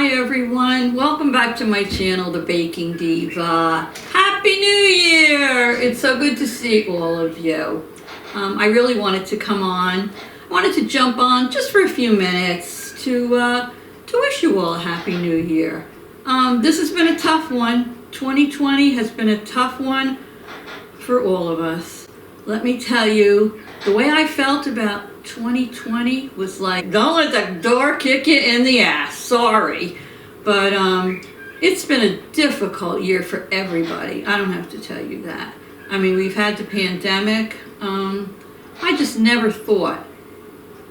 Hi everyone, welcome back to my channel, the Baking Diva. Happy New Year! It's so good to see all of you. I really wanted to come on. I wanted to jump on just for a few minutes to wish you all a Happy New Year. This has been a tough one. 2020 has been a tough one for all of us. Let me tell you, the way I felt about 2020 was like, don't let the door kick you in the ass. Sorry. But it's been a difficult year for everybody. I don't have to tell you that. I mean, we've had the pandemic. I just never thought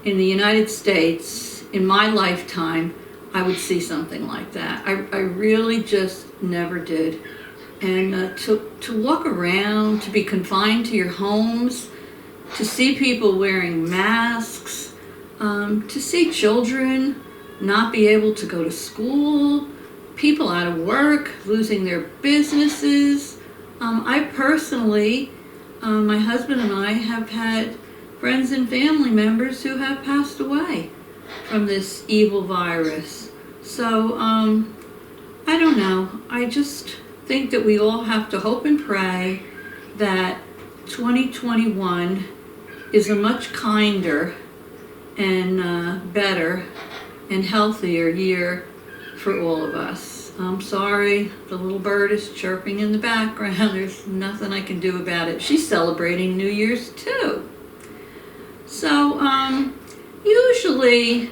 in the United States, in my lifetime, I would see something like that. I really just never did. And to walk around, to be confined to your homes, to see people wearing masks, to see children not be able to go to school, people out of work, losing their businesses. I personally, my husband and I have had friends and family members who have passed away from this evil virus. So, I don't know. I just think that we all have to hope and pray that 2021 is a much kinder and better and healthier year for all of us. I'm sorry, the little bird is chirping in the background. There's nothing I can do about it. She's celebrating New Year's too. So, usually,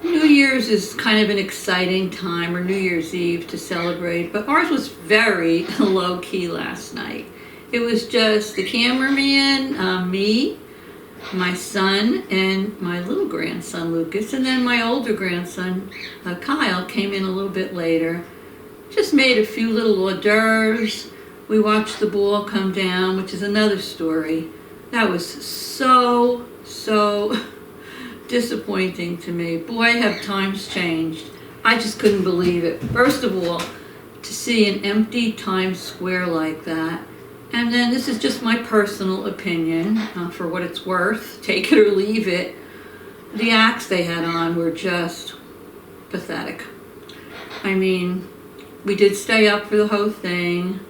New Year's is kind of an exciting time, or New Year's Eve to celebrate, but ours was very low-key last night. It was just the cameraman, me, my son, and my little grandson, Lucas, and then my older grandson, Kyle, came in a little bit later. Just made a few little hors d'oeuvres. We watched the ball come down, which is another story. That was so disappointing to me. Boy, have times changed. I just couldn't believe it. First of all, to see an empty Times Square like that. And then this is just my personal opinion, for what it's worth, take it or leave it. The acts they had on were just pathetic. I mean, we did stay up for the whole thing.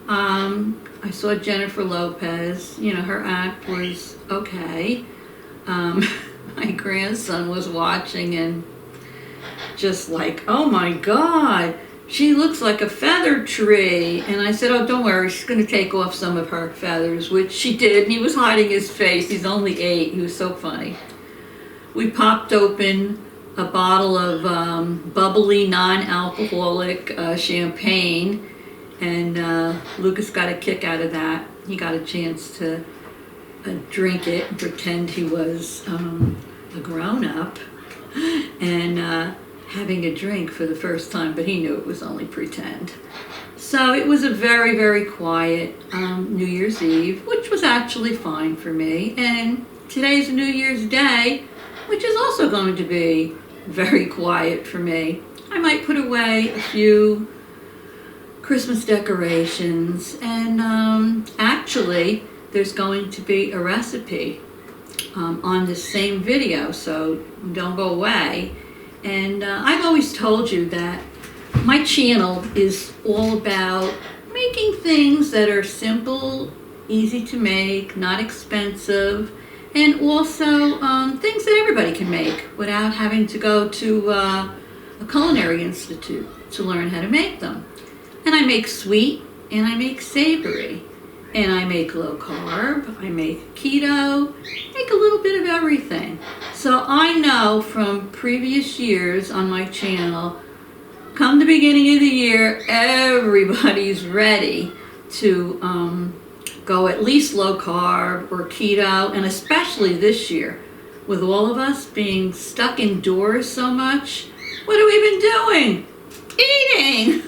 I saw Jennifer Lopez, her act was okay. My grandson was watching and just like, oh my God, she looks like a feather tree. And I said, oh, don't worry, she's going to take off some of her feathers, which she did. And he was hiding his face. He's only 8. He was so funny. We popped open a bottle of bubbly, non-alcoholic champagne. And Lucas got a kick out of that. He got a chance to drink it and pretend he was a grown-up and having a drink for the first time, but he knew it was only pretend. So it was a very, very quiet New Year's Eve, which was actually fine for me. And today's New Year's Day, which is also going to be very quiet for me. I might put away a few Christmas decorations, and actually there's going to be a recipe on this same video, so don't go away. And I've always told you that my channel is all about making things that are simple, easy to make, not expensive, and also things that everybody can make without having to go to a culinary institute to learn how to make them. And I make sweet, and I make savory, and I make low carb, I make keto, make a little bit of everything. So I know from previous years on my channel, come the beginning of the year, everybody's ready to go at least low carb or keto, and especially this year, with all of us being stuck indoors so much, what have we been doing? Eating!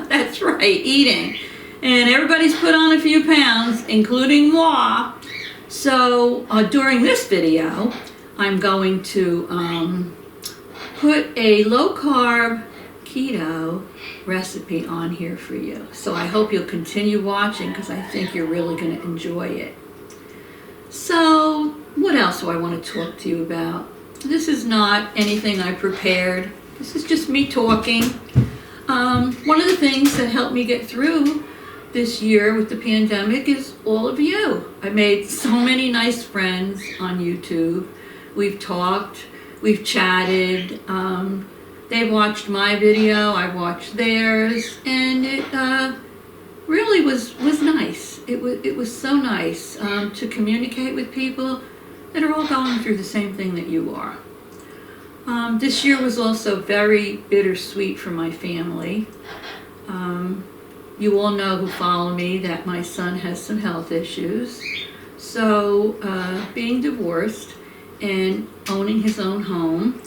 That's right, eating. And everybody's put on a few pounds, including moi. So during this video, I'm going to put a low-carb keto recipe on here for you. So I hope you'll continue watching because I think you're really going to enjoy it. So what else do I want to talk to you about? this is not anything I prepared. This is just me talking. One of the things that helped me get through this year with the pandemic is all of you. I made so many nice friends on YouTube. We've talked, we've chatted. They watched my video, I watched theirs, and it really was nice. It was so nice to communicate with people that are all going through the same thing that you are. This year was also very bittersweet for my family. You all know who follow me that my son has some health issues. So being divorced and owning his own home,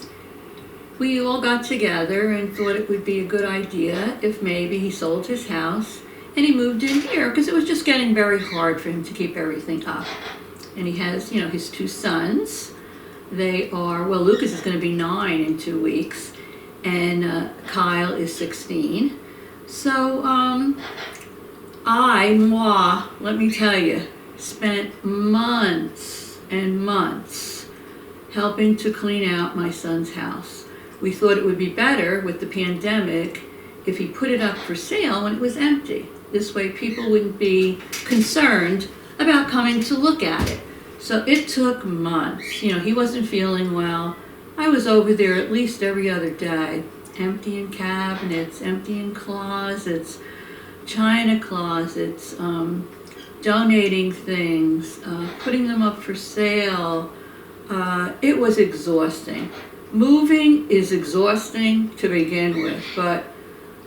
we all got together and thought it would be a good idea if maybe he sold his house and he moved in here, because it was just getting very hard for him to keep everything up. And he has, his 2 sons. They are, well, Lucas is going to be 9 in 2 weeks, and Kyle is 16. So let me tell you, spent months and months helping to clean out my son's house. We thought it would be better with the pandemic if he put it up for sale when it was empty. This way people wouldn't be concerned about coming to look at it. So it took months. He wasn't feeling well. I was over there at least every other day, emptying cabinets, emptying closets, china closets, donating things, putting them up for sale. It was exhausting. Moving is exhausting to begin with, but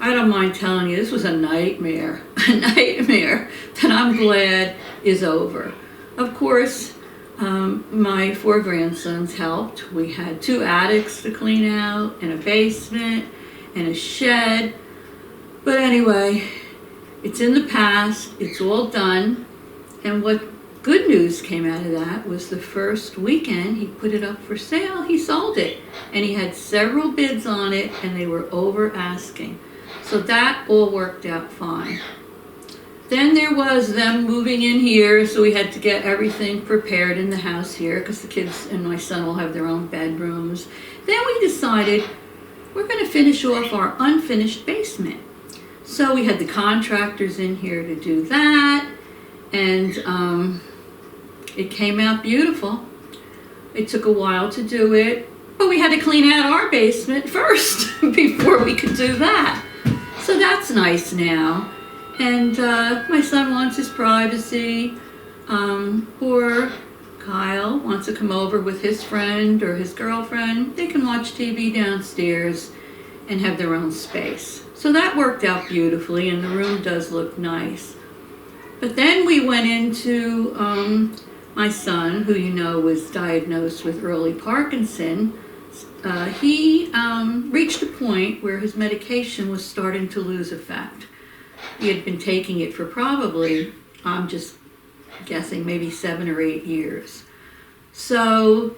I don't mind telling you, this was a nightmare that I'm glad is over. Of course, my 4 grandsons helped. We had 2 attics to clean out, and a basement, and a shed. But anyway, it's in the past, it's all done. And what good news came out of that was the first weekend he put it up for sale, he sold it. And he had several bids on it, and they were over asking. So that all worked out fine. Then there was them moving in here, so we had to get everything prepared in the house here because the kids and my son will have their own bedrooms. Then we decided we're going to finish off our unfinished basement. So we had the contractors in here to do that, and it came out beautiful. It took a while to do it, but we had to clean out our basement first before we could do that. So that's nice now. And my son wants his privacy, or Kyle wants to come over with his friend or his girlfriend. They can watch TV downstairs and have their own space. So that worked out beautifully, and the room does look nice. But then we went into my son, who was diagnosed with early Parkinson. He reached a point where his medication was starting to lose effect. He had been taking it for probably, I'm just guessing, maybe 7 or 8 years. So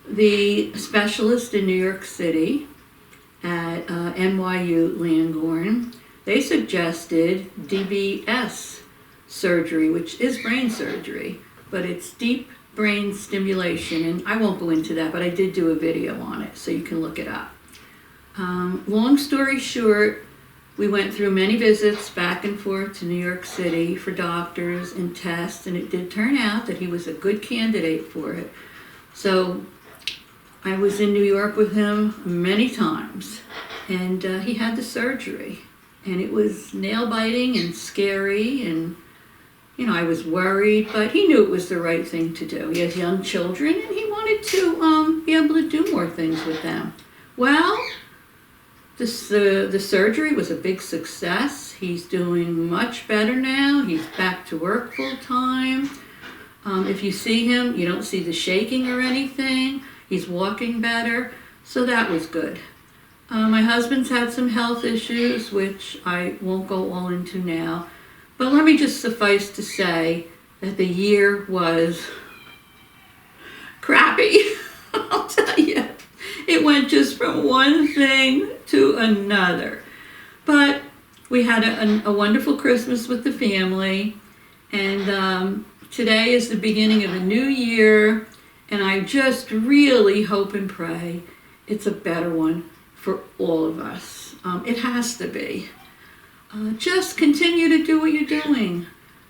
the specialist in New York City at NYU Langone, they suggested DBS surgery, which is brain surgery, but it's deep brain stimulation, and I won't go into that, but I did do a video on it, so you can look it up. Long story short, we went through many visits back and forth to New York City for doctors and tests, and it did turn out that he was a good candidate for it. So I was in New York with him many times, and he had the surgery, and it was nail-biting and scary, and I was worried, but he knew it was the right thing to do. He has young children, and he wanted to be able to do more things with them. Well, the surgery was a big success. He's doing much better now. He's back to work full time. If you see him, you don't see the shaking or anything. He's walking better, so that was good. My husband's had some health issues, which I won't go all into now. But let me just suffice to say that the year was crappy. I'll tell you. It went just from one thing to another. But we had a wonderful Christmas with the family. And today is the beginning of a new year. And I just really hope and pray it's a better one for all of us. It has to be. Just continue to do what you're doing.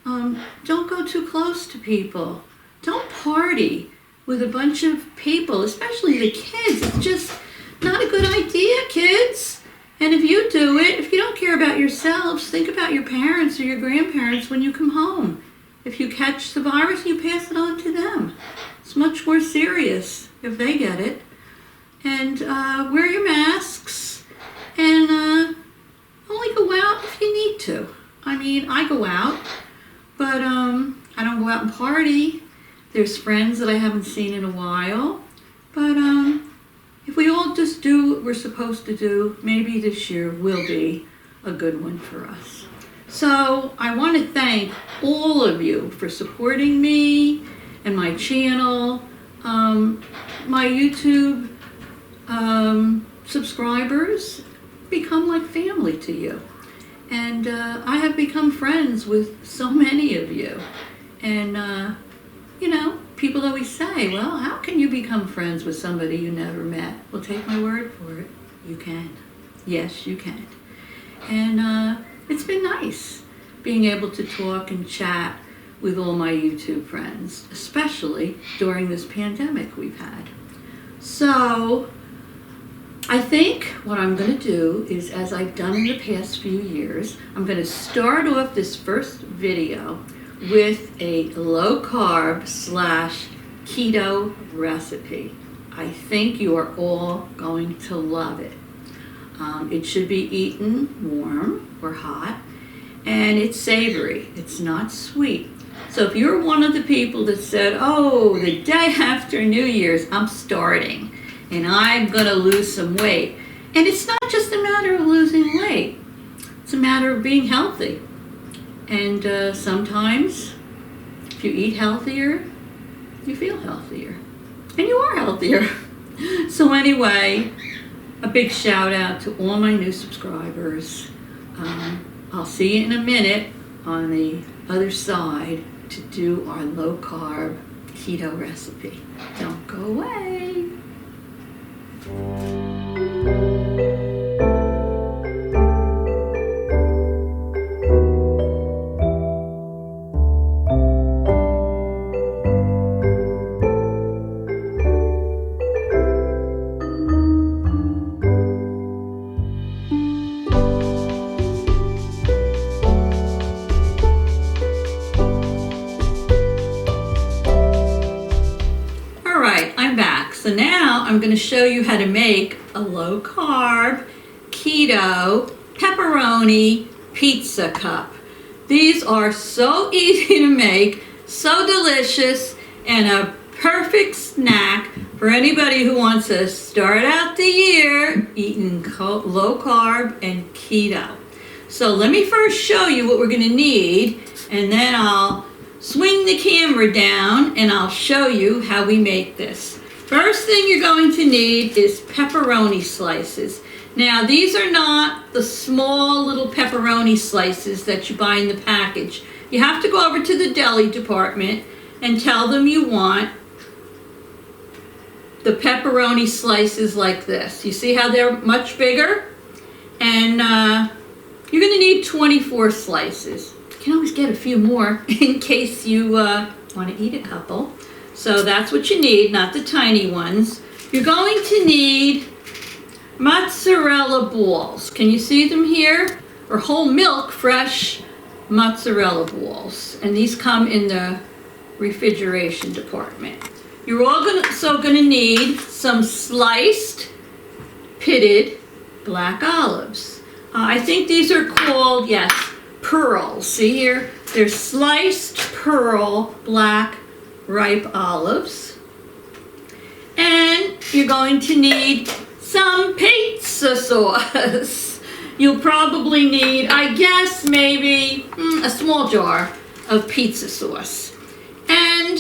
Don't go too close to people. Don't party with a bunch of people, especially the kids. It's just not a good idea, kids. And if you do it, if you don't care about yourselves, think about your parents or your grandparents when you come home. If you catch the virus, you pass it on to them. It's much more serious if they get it. And wear your masks and only go out if you need to. I mean, I go out, but I don't go out and party. There's friends that I haven't seen in a while. But if we all just do what we're supposed to do, maybe this year will be a good one for us. So I want to thank all of you for supporting me and my channel, my YouTube subscribers become like family to you. And I have become friends with so many of you. And, people always say, well, how can you become friends with somebody you never met? Well, take my word for it. You can. Yes, you can. And it's been nice being able to talk and chat with all my YouTube friends, especially during this pandemic we've had. So I think what I'm going to do is, as I've done in the past few years, I'm going to start off this first video with a low carb / keto recipe. I think you are all going to love it. It should be eaten warm or hot, and it's savory. It's not sweet. So if you're one of the people that said, oh, the day after New Year's, I'm starting and I'm going to lose some weight. And it's not just a matter of losing weight. It's a matter of being healthy. And sometimes, if you eat healthier, you feel healthier. And you are healthier. So anyway, a big shout out to all my new subscribers. I'll see you in a minute on the other side to do our low carb keto recipe. Don't go away. So now I'm going to show you how to make a low carb, keto, pepperoni pizza cup. These are so easy to make, so delicious, and a perfect snack for anybody who wants to start out the year eating low carb and keto. So let me first show you what we're going to need, and then I'll swing the camera down and I'll show you how we make this. First thing you're going to need is pepperoni slices. Now, these are not the small little pepperoni slices that you buy in the package. You have to go over to the deli department and tell them you want the pepperoni slices like this. You see how they're much bigger? And you're going to need 24 slices. You can always get a few more in case you want to eat a couple. So that's what you need, not the tiny ones. You're going to need mozzarella balls. Can you see them here? Or whole milk, fresh mozzarella balls. And these come in the refrigeration department. You're also going to need some sliced, pitted black olives. I think these are called, yes, pearls. See here? They're sliced pearl black ripe olives. And you're going to need some pizza sauce. You'll probably need, I guess, maybe a small jar of pizza sauce. And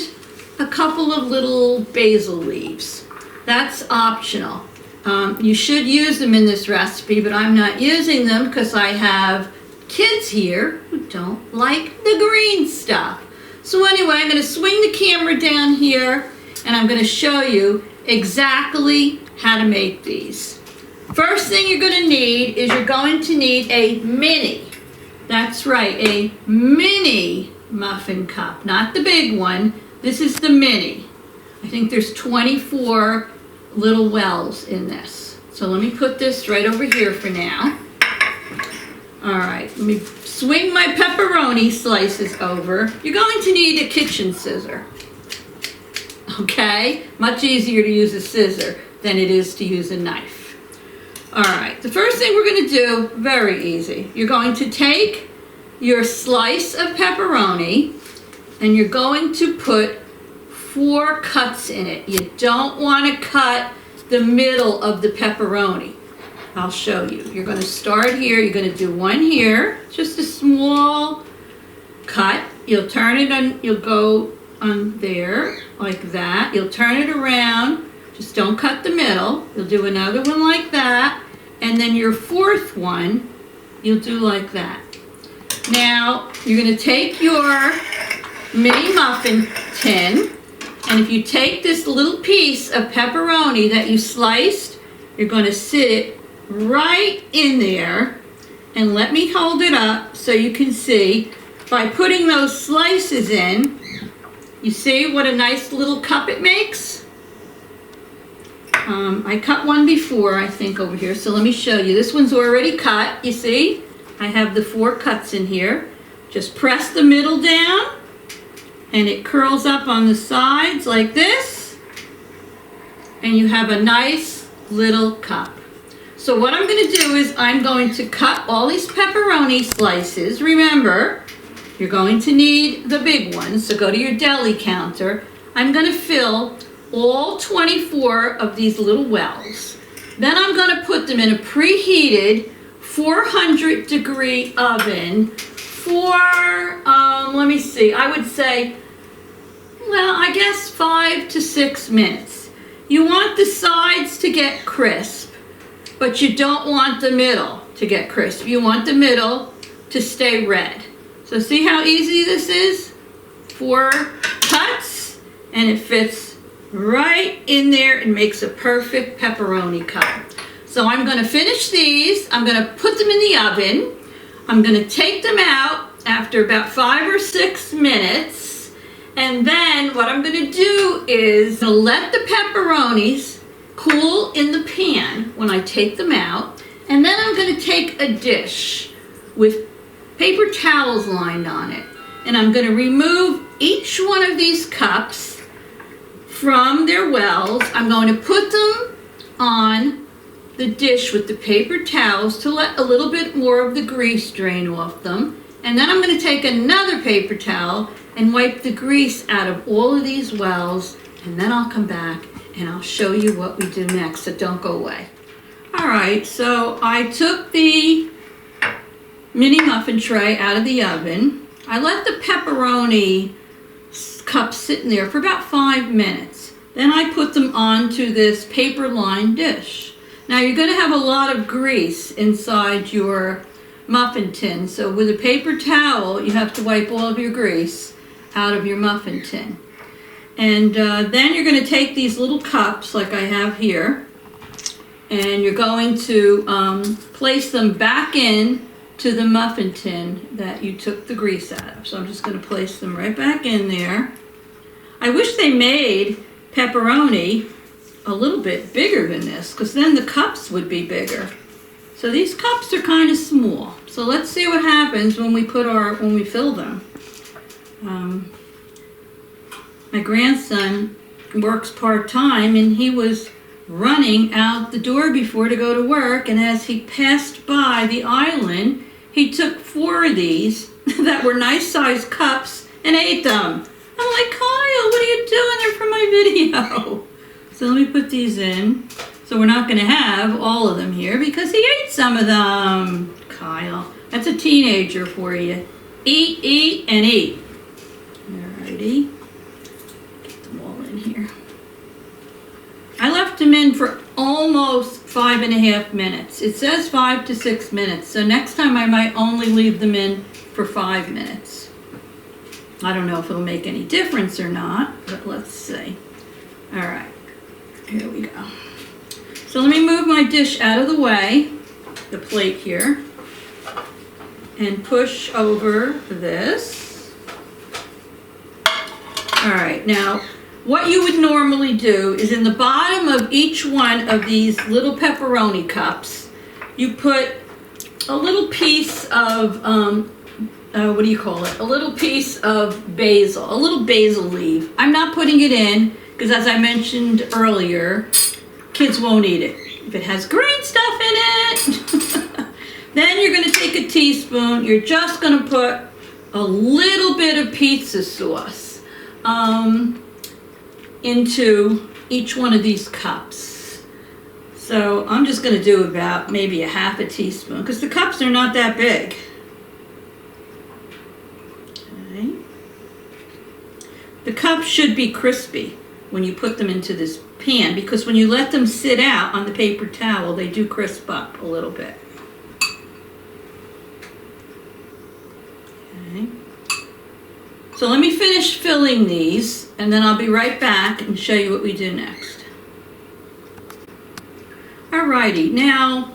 a couple of little basil leaves. That's optional. You should use them in this recipe, but I'm not using them because I have kids here who don't like the green stuff. So anyway, I'm going to swing the camera down here and I'm going to show you exactly how to make these. First thing you're going to need is you're going to need a mini. That's right, a mini muffin cup, not the big one. This is the mini. I think there's 24 little wells in this. So let me put this right over here for now. All right, let me swing my pepperoni slices over. You're going to need a kitchen scissor. Okay, much easier to use a scissor than it is to use a knife. All right, the first thing we're going to do, very easy. You're going to take your slice of pepperoni and you're going to put 4 cuts in it. You don't want to cut the middle of the pepperoni. I'll show you. You're going to start here. You're going to do one here, just a small cut. You'll turn it on, you'll go on there like that. You'll turn it around. Just don't cut the middle. You'll do another one like that. And then your 4th one, you'll do like that. Now, you're going to take your mini muffin tin, and if you take this little piece of pepperoni that you sliced, you're going to sit it right in there, and let me hold it up so you can see. By putting those slices in, you see what a nice little cup it makes? I cut one before, I think, over here, so let me show you. This one's already cut, you see? I have the 4 cuts in here. Just press the middle down, and it curls up on the sides like this, and you have a nice little cup. So what I'm going to do is I'm going to cut all these pepperoni slices. Remember, you're going to need the big ones, so go to your deli counter. I'm going to fill all 24 of these little wells. Then I'm going to put them in a preheated 400-degree oven for, let me see, I would say, well, I guess 5 to 6 minutes. You want the sides to get crisp, but you don't want the middle to get crisp. You want the middle to stay red. So see how easy this is? 4 cuts, and it fits right in there and makes a perfect pepperoni cup. So I'm going to finish these. I'm going to put them in the oven. I'm going to take them out after about 5 or 6 minutes. And then what I'm going to do is let the pepperonis cool in the pan when I take them out. And then I'm going to take a dish with paper towels lined on it. And I'm going to remove each one of these cups from their wells. I'm going to put them on the dish with the paper towels to let a little bit more of the grease drain off them. And then I'm going to take another paper towel and wipe the grease out of all of these wells, and then I'll come back and I'll show you what we do next, so don't go away. All right, so I took the mini muffin tray out of the oven. I let the pepperoni cups sit in there for about 5 minutes. Then I put them onto this paper-lined dish. Now you're going to have a lot of grease inside your muffin tin, so with a paper towel you have to wipe all of your grease out of your muffin tin. And then you're going to take these little cups like I have here, and you're going to place them back in to the muffin tin that you took the grease out of. So I'm just going to place them right back in there. I wish they made pepperoni a little bit bigger than this, because then the cups would be bigger. So these cups are kind of small. So let's see what happens when we fill them. My grandson works part-time, and he was running out the door before to go to work, and as he passed by the island, he took 4 of these that were nice-sized cups and ate them. I'm like, Kyle, what are you doing? They're for my video. So let me put these in. So we're not going to have all of them here because he ate some of them. Kyle, that's a teenager for you. Eat, eat, and eat. Alrighty. Get them all in here. I left them in for almost 5.5 minutes. It says 5 to 6 minutes. So next time I might only leave them in for 5 minutes. I don't know if it'll make any difference or not, but let's see. All right, here we go. So let me move my dish out of the way, the plate here, and push over this. All right, now what you would normally do is in the bottom of each one of these little pepperoni cups, you put a little piece of, what do you call it? A little piece of basil, a little basil leaf. I'm not putting it in because, as I mentioned earlier, kids won't eat it. If it has green stuff in it, then you're going to take a teaspoon. You're just going to put a little bit of pizza sauce into each one of these cups. So I'm just going to do about maybe a half a teaspoon because the cups are not that big. Okay. The cups should be crispy when you put them into this pan because when you let them sit out on the paper towel, they do crisp up a little bit. Okay. So let me finish filling these and then I'll be right back and show you what we do next. Alrighty, now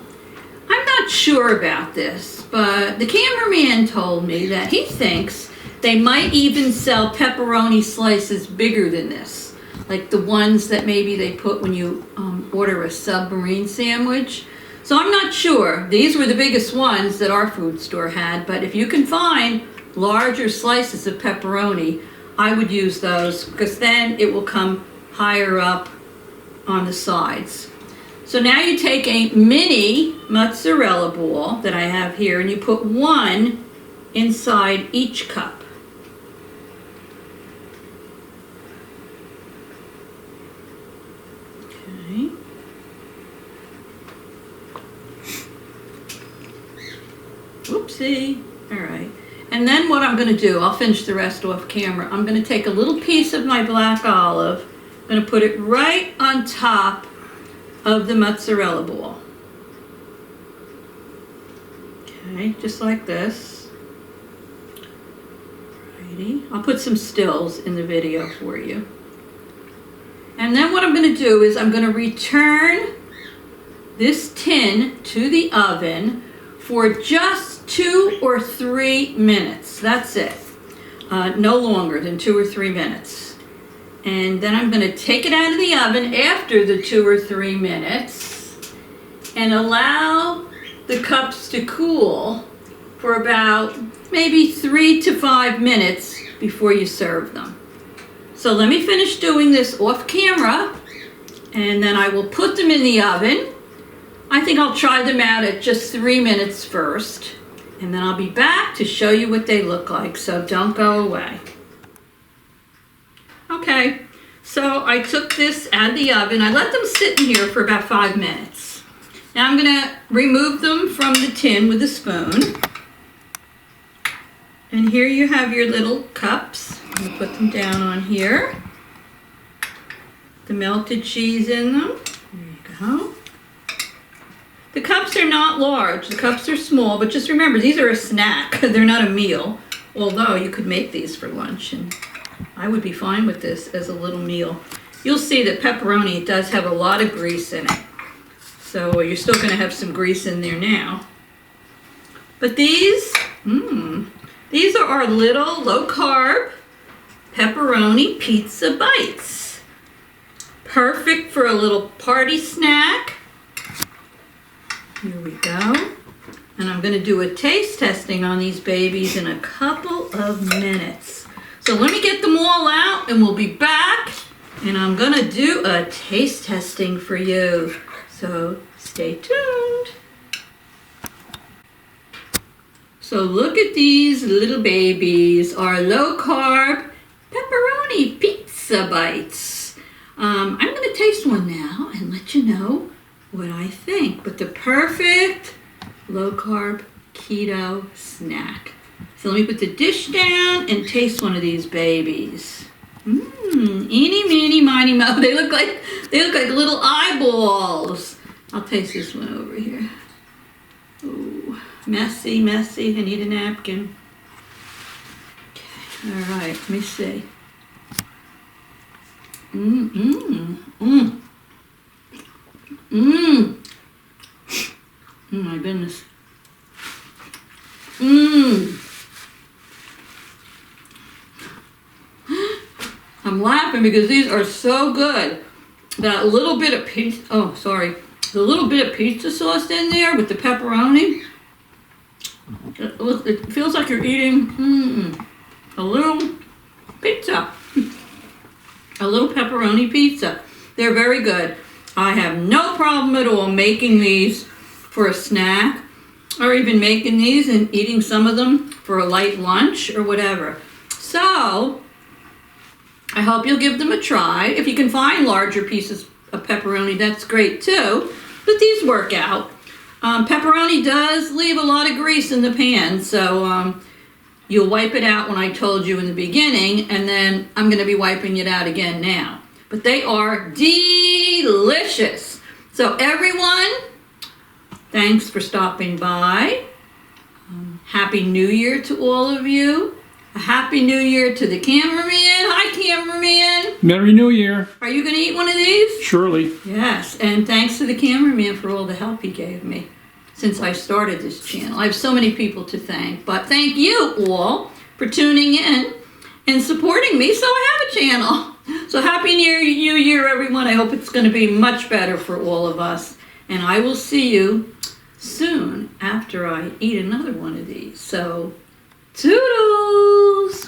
I'm not sure about this, but the cameraman told me that he thinks they might even sell pepperoni slices bigger than this, like the ones that maybe they put when you order a submarine sandwich. So I'm not sure. These were the biggest ones that our food store had, but if you can find larger slices of pepperoni, I would use those because then it will come higher up on the sides. So now you take a mini mozzarella ball that I have here and you put one inside each cup. Okay. Oopsie. All right. And then what I'm going to do, I'll finish the rest off camera. I'm going to take a little piece of my black olive. I'm going to put it right on top of the mozzarella ball. Okay, just like this. Alrighty. I'll put some stills in the video for you. And then what I'm going to do is I'm going to return this tin to the oven for just 2 or 3 minutes. That's it. No longer than 2 or 3 minutes. And then I'm going to take it out of the oven after the 2 or 3 minutes and allow the cups to cool for about maybe 3 to 5 minutes before you serve them. So let me finish doing this off camera and then I will put them in the oven. I think I'll try them out at just 3 minutes first and then I'll be back to show you what they look like, so don't go away. Okay, so I took this out of the oven. I let them sit in here for about 5 minutes. Now I'm going to remove them from the tin with a spoon. And here you have your little cups. I'm going to put them down on here. The melted cheese in them. There you go. The cups are not large. The cups are small, but just remember, these are a snack. They're not a meal, although you could make these for lunch, and I would be fine with this as a little meal. You'll see that pepperoni does have a lot of grease in it, so you're still going to have some grease in there now. But these are our little low-carb pepperoni pizza bites. Perfect for a little party snack. Here we go. And I'm going to do a taste testing on these babies in a couple of minutes. So let me get them all out and we'll be back. And I'm going to do a taste testing for you. So stay tuned. So look at these little babies, our low-carb pepperoni pizza bites. I'm going to taste one now and let you know what I think. But the perfect low-carb keto snack. So let me put the dish down and taste one of these babies. Eeny, meeny, miny, mo. They look like little eyeballs. I'll taste this one over here. Ooh, messy, messy. I need a napkin. Okay, all right, let me see. Oh my goodness. I'm laughing because these are so good. That little bit of pizza, the little bit of pizza sauce in there with the pepperoni. It feels like you're eating a little pizza. A little pepperoni pizza. They're very good. I have no problem at all making these for a snack, or even making these and eating some of them for a light lunch or whatever. So, I hope you'll give them a try. If you can find larger pieces of pepperoni, that's great too. But these work out. Pepperoni does leave a lot of grease in the pan, so you'll wipe it out when I told you in the beginning, and then I'm going to be wiping it out again now. But they are delicious. So everyone, thanks for stopping by. Happy New Year to all of you. A Happy New Year to the cameraman. Hi, cameraman. Merry New Year. Are you going to eat one of these? Surely. Yes, and thanks to the cameraman for all the help he gave me since I started this channel. I have so many people to thank, but thank you all for tuning in and supporting me so I have a channel. So Happy New Year, everyone. I hope it's going to be much better for all of us, and I will see you soon after I eat another one of these. So, toodles!